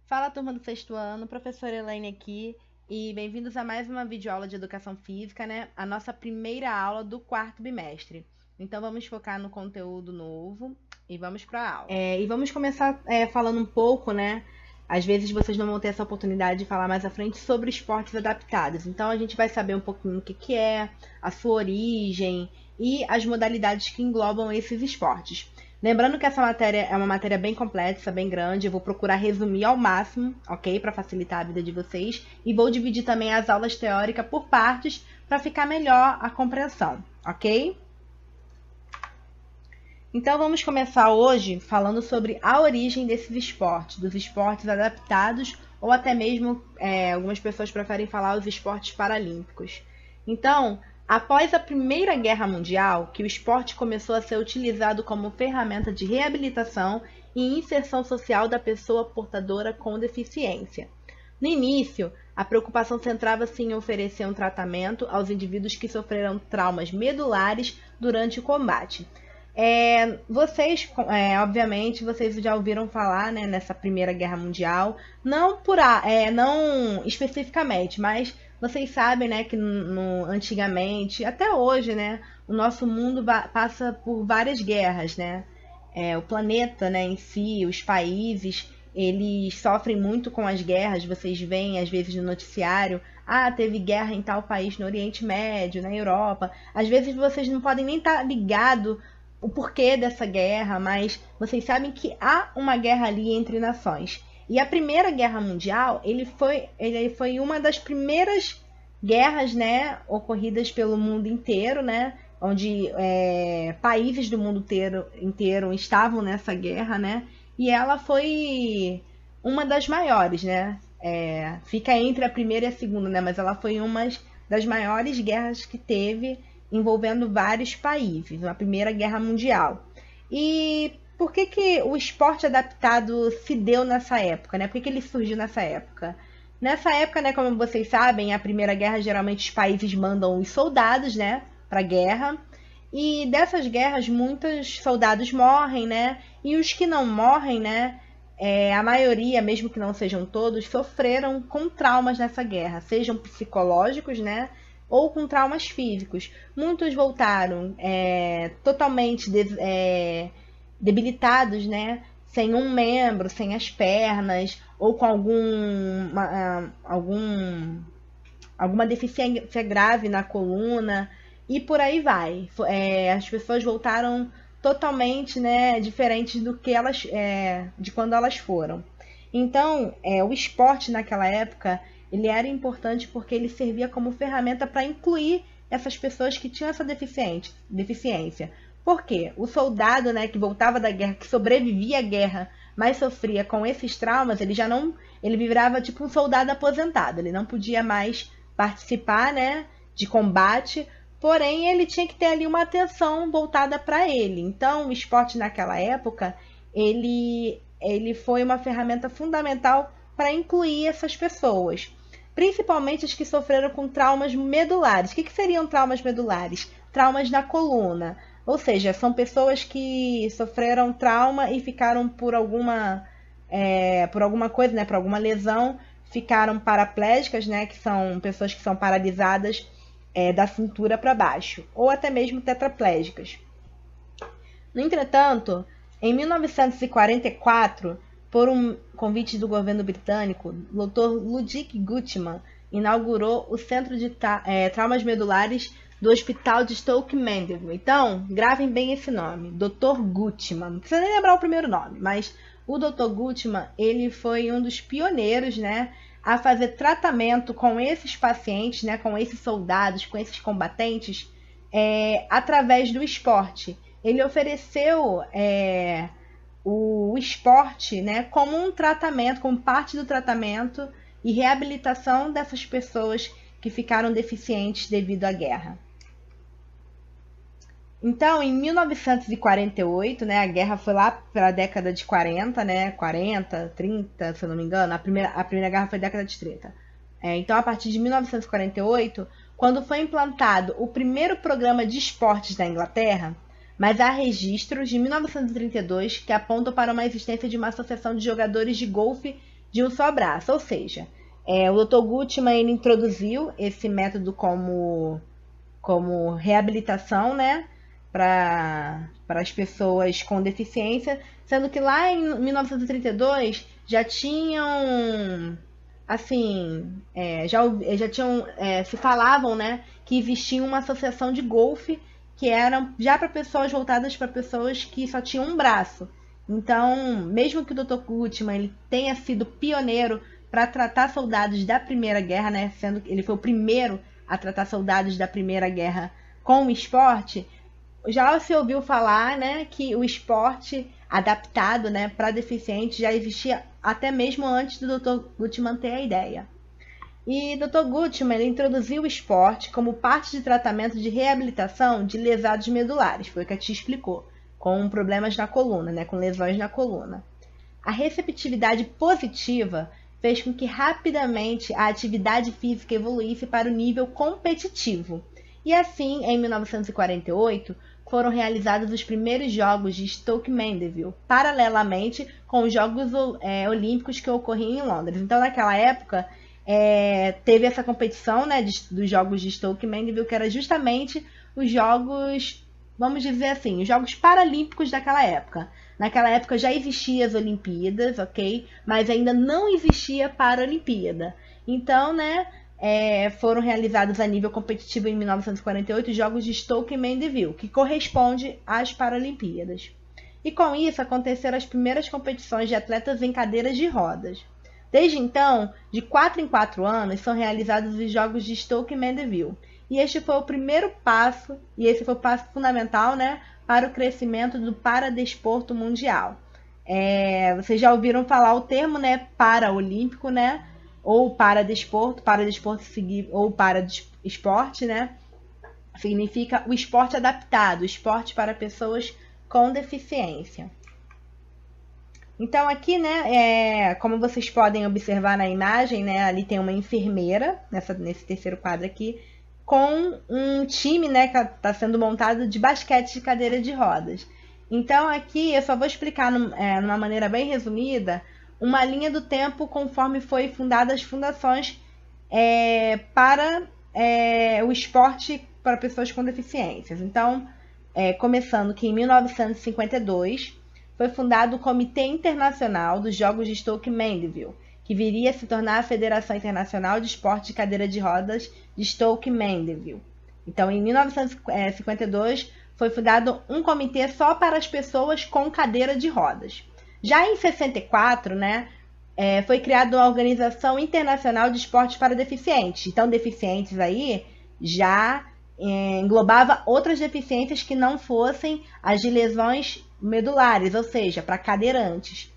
Fala, turma do sexto ano, professora Elaine aqui, e bem-vindos a mais uma videoaula de Educação Física, né? A nossa primeira aula do quarto bimestre. Então vamos focar no conteúdo novo e vamos para a aula. E vamos começar falando um pouco, né? Às vezes vocês não vão ter essa oportunidade de falar mais à frente sobre esportes adaptados. Então a gente vai saber um pouquinho o que é, a sua origem e as modalidades que englobam esses esportes. Lembrando que essa matéria é uma matéria bem complexa, bem grande, eu vou procurar resumir ao máximo, ok? Para facilitar a vida de vocês. E vou dividir também as aulas teóricas por partes para ficar melhor a compreensão, ok? Então vamos começar hoje falando sobre a origem desses esportes, dos esportes adaptados ou até mesmo algumas pessoas preferem falar os esportes paralímpicos. Então, após a Primeira Guerra Mundial, que o esporte começou a ser utilizado como ferramenta de reabilitação e inserção social da pessoa portadora com deficiência. No início, a preocupação centrava-se em oferecer um tratamento aos indivíduos que sofreram traumas medulares durante o combate. Vocês, obviamente, vocês já ouviram falar, né, nessa Primeira Guerra Mundial, não especificamente, mas vocês sabem, né, que antigamente, até hoje, né, o nosso mundo passa por várias guerras, né? O planeta, né, em si, os países, eles sofrem muito com as guerras. Vocês veem, às vezes, no noticiário, teve guerra em tal país no Oriente Médio, na Europa. Às vezes vocês não podem nem estar ligados o porquê dessa guerra, mas vocês sabem que há uma guerra ali entre nações. E a Primeira Guerra Mundial, ele foi uma das primeiras guerras, né, ocorridas pelo mundo inteiro, né, onde países do mundo inteiro estavam nessa guerra, né, e ela foi uma das maiores, né, fica entre a primeira e a segunda, né, mas ela foi uma das maiores guerras que teve envolvendo vários países, na Primeira Guerra Mundial. E por que o esporte adaptado se deu nessa época, né? Por que ele surgiu nessa época? Nessa época, né, como vocês sabem, a Primeira Guerra, geralmente os países mandam os soldados, né, para a guerra. E dessas guerras, muitos soldados morrem, né? E os que não morrem, né, a maioria, mesmo que não sejam todos, sofreram com traumas nessa guerra, sejam psicológicos, né, ou com traumas físicos. Muitos voltaram totalmente debilitados, né, sem um membro, sem as pernas, ou com alguma deficiência grave na coluna, e por aí vai. As pessoas voltaram totalmente, né, diferentes do que de quando elas foram. Então, o esporte naquela época ele era importante porque ele servia como ferramenta para incluir essas pessoas que tinham essa deficiência. Por quê? O soldado, né, que voltava da guerra, que sobrevivia à guerra, mas sofria com esses traumas, ele virava tipo um soldado aposentado, ele não podia mais participar, né, de combate, porém ele tinha que ter ali uma atenção voltada para ele. Então, o esporte naquela época, ele foi uma ferramenta fundamental para incluir essas pessoas, principalmente as que sofreram com traumas medulares. O que seriam traumas medulares? Traumas na coluna, ou seja, são pessoas que sofreram trauma e ficaram por alguma coisa, né, por alguma lesão, ficaram paraplégicas, né, que são pessoas que são paralisadas da cintura para baixo, ou até mesmo tetraplégicas. No entretanto, em 1944, por um convite do governo britânico, o Dr. Ludwig Guttmann inaugurou o Centro de Traumas Medulares do Hospital de Stoke Mandeville. Então, gravem bem esse nome, Dr. Guttmann. Não precisa nem lembrar o primeiro nome, mas o Dr. Guttmann, ele foi um dos pioneiros, né, a fazer tratamento com esses pacientes, né, com esses soldados, com esses combatentes, através do esporte. Ele ofereceu o esporte, né, como um tratamento, como parte do tratamento e reabilitação dessas pessoas que ficaram deficientes devido à guerra. Então, em 1948, né, a guerra foi lá para a década de 40, né, 40, 30, se eu não me engano, a primeira guerra foi década de 30. Então, a partir de 1948, quando foi implantado o primeiro programa de esportes da Inglaterra, mas há registros de 1932 que apontam para uma existência de uma associação de jogadores de golfe de um só braço. Ou seja, o Dr. Gutmann ele introduziu esse método como reabilitação, né, para as pessoas com deficiência, sendo que lá em 1932 já tinham, assim, já tinham, se falavam, né, que existia uma associação de golfe que era já para pessoas voltadas para pessoas que só tinham um braço. Então, mesmo que o Dr. Gutmann ele tenha sido pioneiro para tratar soldados da Primeira Guerra, né, sendo que ele foi o primeiro a tratar soldados da Primeira Guerra com o esporte, já se ouviu falar, né, que o esporte adaptado, né, para deficientes já existia até mesmo antes do Dr. Gutmann ter a ideia. E Dr. Gutmann ele introduziu o esporte como parte de tratamento de reabilitação de lesados medulares, foi o que a tia explicou, com problemas na coluna, né, com lesões na coluna. A receptividade positiva fez com que rapidamente a atividade física evoluísse para o nível competitivo. E assim, em 1948, foram realizados os primeiros Jogos de Stoke Mandeville, paralelamente com os Jogos Olímpicos que ocorriam em Londres. Então, naquela época, teve essa competição, né, dos Jogos de Stoke Mandeville, que era justamente os Jogos, vamos dizer assim, os Jogos Paralímpicos daquela época. Naquela época já existiam as Olimpíadas, ok? Mas ainda não existia Paralimpíada. Então, né, foram realizados a nível competitivo em 1948 os Jogos de Stoke Mandeville, que corresponde às Paralimpíadas. E com isso aconteceram as primeiras competições de atletas em cadeiras de rodas. Desde então, de 4 em 4 anos, são realizados os Jogos de Stoke Mandeville. E este foi o primeiro passo, e esse foi o passo fundamental, né, para o crescimento do paradesporto mundial. Vocês já ouviram falar o termo, né, paraolímpico, né, ou paradesporto ou paraesporte, né, significa o esporte adaptado, o esporte para pessoas com deficiência. Então aqui, né, como vocês podem observar na imagem, né, ali tem uma enfermeira, nesse terceiro quadro aqui, com um time, né, que está sendo montado de basquete de cadeira de rodas. Então aqui eu só vou explicar numa maneira bem resumida uma linha do tempo conforme foi fundadas as fundações para o esporte para pessoas com deficiências. Então, começando que em 1952 foi fundado o Comitê Internacional dos Jogos de Stoke Mandeville, que viria a se tornar a Federação Internacional de Esporte de Cadeira de Rodas de Stoke Mandeville. Então, em 1952, foi fundado um comitê só para as pessoas com cadeira de rodas. Já em 64, né, foi criada a Organização Internacional de Esportes para Deficientes. Então, deficientes aí já englobava outras deficiências que não fossem as de lesões medulares, ou seja, para cadeirantes.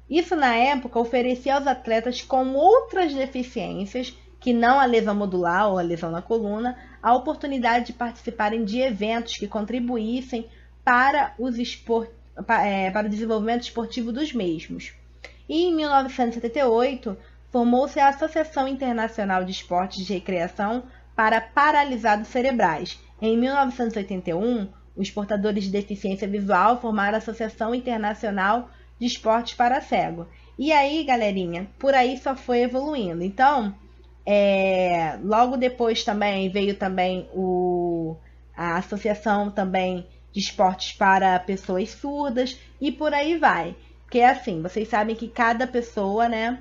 Isso, na época, oferecia aos atletas com outras deficiências, que não a lesão modular ou a lesão na coluna, a oportunidade de participarem de eventos que contribuíssem para o desenvolvimento esportivo dos mesmos. E em 1978, formou-se a Associação Internacional de Esportes de Recreação para Paralisados Cerebrais. Em 1981, os portadores de deficiência visual formaram a Associação Internacional de Esportes para Cego. E aí, galerinha, por aí só foi evoluindo. Então, logo depois também veio também a Associação também de Esportes para Pessoas Surdas e por aí vai. Porque assim, vocês sabem que cada pessoa, né,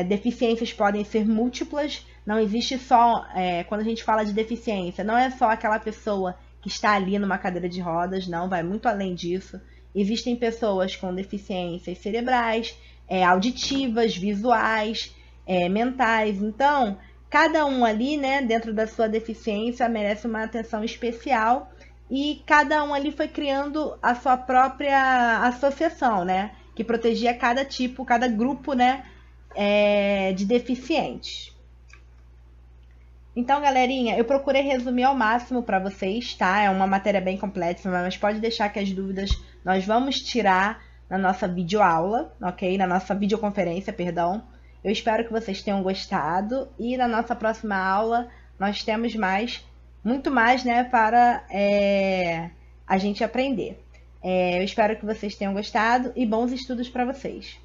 deficiências podem ser múltiplas, não existe só, quando a gente fala de deficiência, não é só aquela pessoa que está ali numa cadeira de rodas, não, vai muito além disso. Existem pessoas com deficiências cerebrais, auditivas, visuais, mentais. Então, cada um ali, né, dentro da sua deficiência, merece uma atenção especial e cada um ali foi criando a sua própria associação, né, que protegia cada tipo, cada grupo, né, de deficientes. Então, galerinha, eu procurei resumir ao máximo para vocês, tá? É uma matéria bem complexa, mas pode deixar que as dúvidas nós vamos tirar na nossa videoaula, ok? Na nossa videoconferência, perdão. Eu espero que vocês tenham gostado e na nossa próxima aula nós temos muito mais, né, para a gente aprender. Eu espero que vocês tenham gostado e bons estudos para vocês.